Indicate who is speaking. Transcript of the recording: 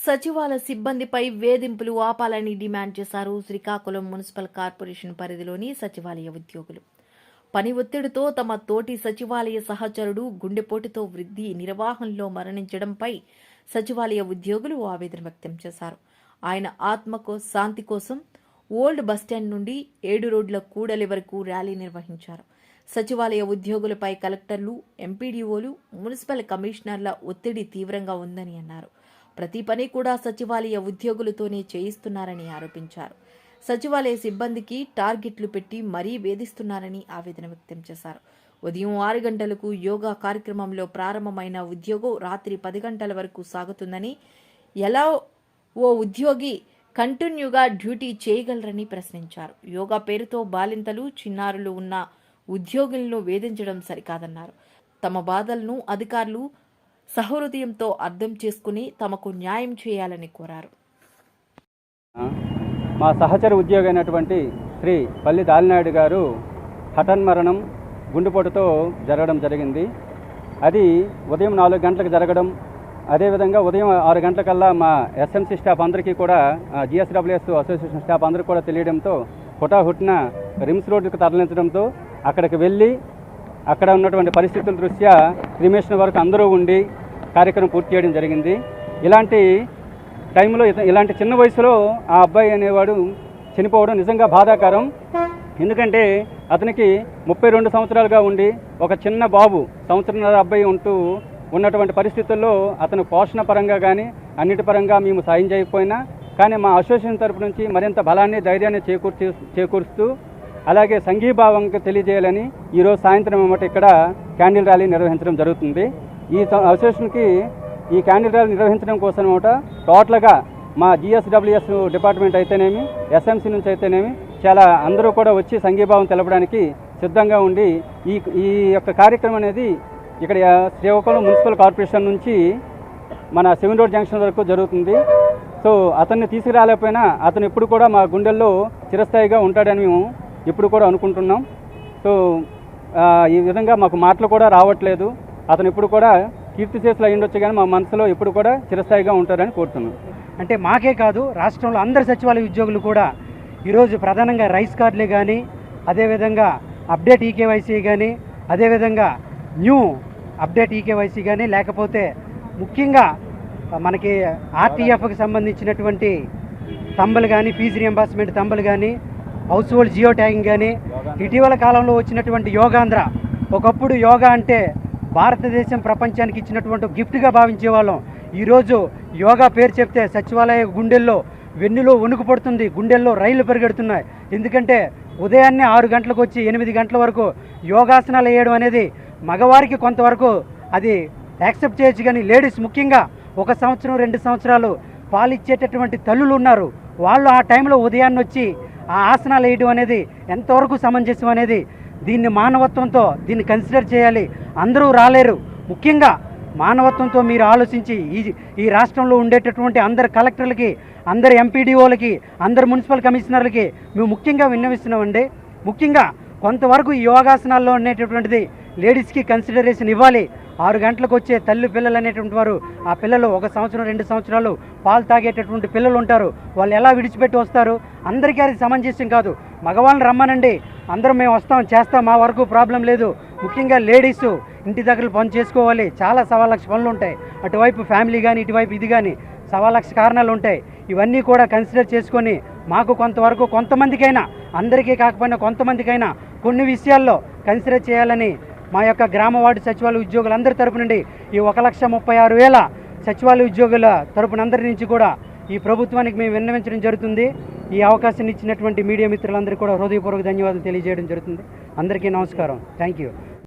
Speaker 1: సచివాలయ సిబ్బందిపై వేధింపులు ఆపాలని డిమాండ్ చేశారు శ్రీకాకుళం మున్సిపల్ కార్పొరేషన్ పరిధిలోని సచివాలయ ఉద్యోగులు. పని ఒత్తిడితో తమ తోటి సచివాలయ సహచరుడు గుండెపోటుతో వృద్ధి నిర్వాహంలో మరణించడంపై సచివాలయ ఉద్యోగులు ఆవేదన వ్యక్తం చేశారు. ఆయన ఆత్మకు శాంతి కోసం ఓల్డ్ బస్టాండ్ నుండి 7 రోడ్ల కూడలి వరకు ర్యాలీ నిర్వహించారు. సచివాలయ ఉద్యోగులపై కలెక్టర్లు, ఎంపీడీఓలు, మున్సిపల్ కమిషనర్ల ఒత్తిడి తీవ్రంగా ఉందని అన్నారు. ప్రతి పని కూడా సచివాలయ ఉద్యోగులతోనే చేయిస్తున్నారని ఆరోపించారు. సచివాలయ సిబ్బందికి టార్గెట్లు పెట్టి మరీ వేధిస్తున్నారని ఆవేదన వ్యక్తం చేశారు. ఉదయం 6 గంటలకు యోగా కార్యక్రమంలో ప్రారంభమైన ఉద్యోగం రాత్రి 10 గంటల వరకు సాగుతుందని, ఎలా ఓ ఉద్యోగి కంటిన్యూగా డ్యూటీ చేయగలరని ప్రశ్నించారు. యోగా పేరుతో బాలింతలు, చిన్నారులు ఉన్న ఉద్యోగులను వేధించడం సరికాదన్నారు. తమ బాధలను అధికారులు సహృదయంతో అర్థం చేసుకుని తమకు న్యాయం చేయాలని కోరారు.
Speaker 2: మా సహచర ఉద్యోగి అయినటువంటి శ్రీ పల్లి దాలినాయుడు గారు హఠాన్మరణం గుండెపోటుతో జరగడం జరిగింది. అది ఉదయం 4 గంటలకు జరగడం, అదేవిధంగా ఉదయం 6 గంటలకల్లా మా ఎస్ఎంసీ స్టాఫ్ అందరికీ కూడా, జిఎస్డబ్ల్యూఎస్ అసోసియేషన్ స్టాఫ్ అందరికీ కూడా తెలియడంతో హుటాహుటిన రిమ్స్ రోడ్డుకు తరలించడంతో అక్కడికి వెళ్ళి అక్కడ ఉన్నటువంటి పరిస్థితుల దృష్ట్యా క్రిమేషన్ వరకు అందరూ ఉండి కార్యక్రమం పూర్తి చేయడం జరిగింది. ఇలాంటి టైంలో, ఇలాంటి చిన్న వయసులో ఆ అబ్బాయి అనేవాడు చనిపోవడం నిజంగా బాధాకరం. ఎందుకంటే అతనికి 32 సంవత్సరాలుగా ఉండి ఒక చిన్న బాబు, సంవత్సరంన్నర అబ్బాయి ఉన్నటువంటి పరిస్థితుల్లో అతను పోషణ పరంగా కానీ అన్నిటి పరంగా మేము సాయం చేయకపోయినా కానీ మా అసోసియేషన్ తరపు నుంచి మరింత బలాన్ని, ధైర్యాన్ని చేకూరుస్తూ అలాగే సంఘీభావంగా తెలియజేయాలని ఈరోజు సాయంత్రం ఇక్కడ క్యాండిల్ ర్యాలీ నిర్వహించడం జరుగుతుంది. ఈ అసోసియేషన్కి ఈ క్యాండిల్ ర్యాలీ నిర్వహించడం కోసం టోటల్గా మా జిఎస్డబ్ల్యూఎస్ డిపార్ట్మెంట్ అయితేనేమి, ఎస్ఎంసీ నుంచి అయితేనేమి చాలా అందరూ కూడా వచ్చి సంఘీభావం తెలపడానికి సిద్ధంగా ఉండి ఈ యొక్క కార్యక్రమం అనేది ఇక్కడ శ్రీకాకుళం మున్సిపల్ కార్పొరేషన్ నుంచి మన 7 రోడ్ జంక్షన్ వరకు జరుగుతుంది. సో అతన్ని తీసుకురాలేకపోయినా అతను ఇప్పుడు కూడా మా గుండెల్లో చిరస్థాయిగా ఉంటాడని మేము ఇప్పుడు కూడా అనుకుంటున్నాం. సో ఈ విధంగా మాకు మాటలు కూడా రావట్లేదు. అతను ఇప్పుడు కూడా కీర్తిశేషులు అయి ఉండొచ్చు కానీ మా మనసులో ఇప్పుడు కూడా చిరస్థాయిగా ఉంటారని కోరుతున్నాం.
Speaker 3: అంటే మాకే కాదు, రాష్ట్రంలో అందరి సచివాలయ ఉద్యోగులు కూడా ఈరోజు ప్రధానంగా రైస్ కార్డులే కానీ, అదేవిధంగా అప్డేట్ ఈకేవైసీ కానీ, అదేవిధంగా న్యూ అప్డేట్ ఈకేవైసీ కానీ, లేకపోతే ముఖ్యంగా మనకి ఆర్టీఎఫ్కి సంబంధించినటువంటి తంబలు కానీ, ఫీజు రియంబర్స్మెంట్ తంబలు కానీ, హౌస్ హోల్డ్ జియో ట్యాగింగ్ కానీ, ఇటీవల కాలంలో వచ్చినటువంటి యోగాంధ్ర. ఒకప్పుడు యోగా అంటే భారతదేశం ప్రపంచానికి ఇచ్చినటువంటి గిఫ్ట్గా భావించేవాళ్ళం. ఈరోజు యోగా పేరు చెప్తే సచివాలయ గుండెల్లో వెన్నులో వణుకు పడుతుంది, గుండెల్లో రైళ్లు పరిగెడుతున్నాయి. ఎందుకంటే ఉదయాన్నే 6 గంటలకు వచ్చి 8 గంటల వరకు యోగాసనాలు వేయడం అనేది మగవారికి కొంతవరకు అది యాక్సెప్ట్ చేయొచ్చు, కానీ లేడీస్ ముఖ్యంగా 1 సంవత్సరం 2 సంవత్సరాలు పాలిచ్చేటటువంటి తల్లులు ఉన్నారు. వాళ్ళు ఆ టైంలో ఉదయాన్నే వచ్చి ఆ ఆసనాలు వేయడం అనేది ఎంతవరకు సమంజసం అనేది దీన్ని మానవత్వంతో దీన్ని కన్సిడర్ చేయాలి. అందరూ రాలేరు. ముఖ్యంగా మానవత్వంతో మీరు ఆలోచించి ఈ రాష్ట్రంలో ఉండేటటువంటి అందరు కలెక్టర్లకి, అందరు ఎంపీడీఓలకి, అందరు మున్సిపల్ కమిషనర్లకి మేము ముఖ్యంగా విన్నవిస్తున్నామండి. ముఖ్యంగా కొంతవరకు ఈ యోగాసనాల్లో ఉండేటటువంటిది లేడీస్కి కన్సిడరేషన్ ఇవ్వాలి. 6 గంటలకు వచ్చే తల్లి పిల్లలు అనేటువంటి వారు, ఆ పిల్లలు 1 సంవత్సరం 2 సంవత్సరాలు పాలు తాగేటటువంటి పిల్లలు ఉంటారు. వాళ్ళు ఎలా విడిచిపెట్టి వస్తారు? అందరికీ అది సమంజసం కాదు. మగవాళ్ళని రమ్మనండి, అందరం మేము వస్తాం, చేస్తాం, మా వరకు ప్రాబ్లం లేదు. ముఖ్యంగా లేడీసు ఇంటి దగ్గర పని చేసుకోవాలి. చాలా 1,00,000 పనులు ఉంటాయి. అటువైపు ఫ్యామిలీ కానీ, ఇటువైపు ఇది కానీ 1,00,000 కారణాలు ఉంటాయి. ఇవన్నీ కూడా కన్సిడర్ చేసుకొని మాకు కొంతవరకు, కొంతమందికైనా, అందరికీ కాకపోయినా కొంతమందికైనా కొన్ని విషయాల్లో కన్సిడర్ చేయాలని మా యొక్క గ్రామ వార్డు సచివాలయ ఉద్యోగులందరి తరపు నుండి ఈ 1,36,000 సచివాలయ ఉద్యోగుల తరపునందరి నుంచి కూడా ఈ ప్రభుత్వానికి మేము విన్నవించడం జరుగుతుంది. ఈ అవకాశం ఇచ్చినటువంటి మీడియా మిత్రులందరికీ కూడా హృదయపూర్వక ధన్యవాదాలు తెలియజేయడం జరుగుతుంది. అందరికీ నమస్కారం. Thank you.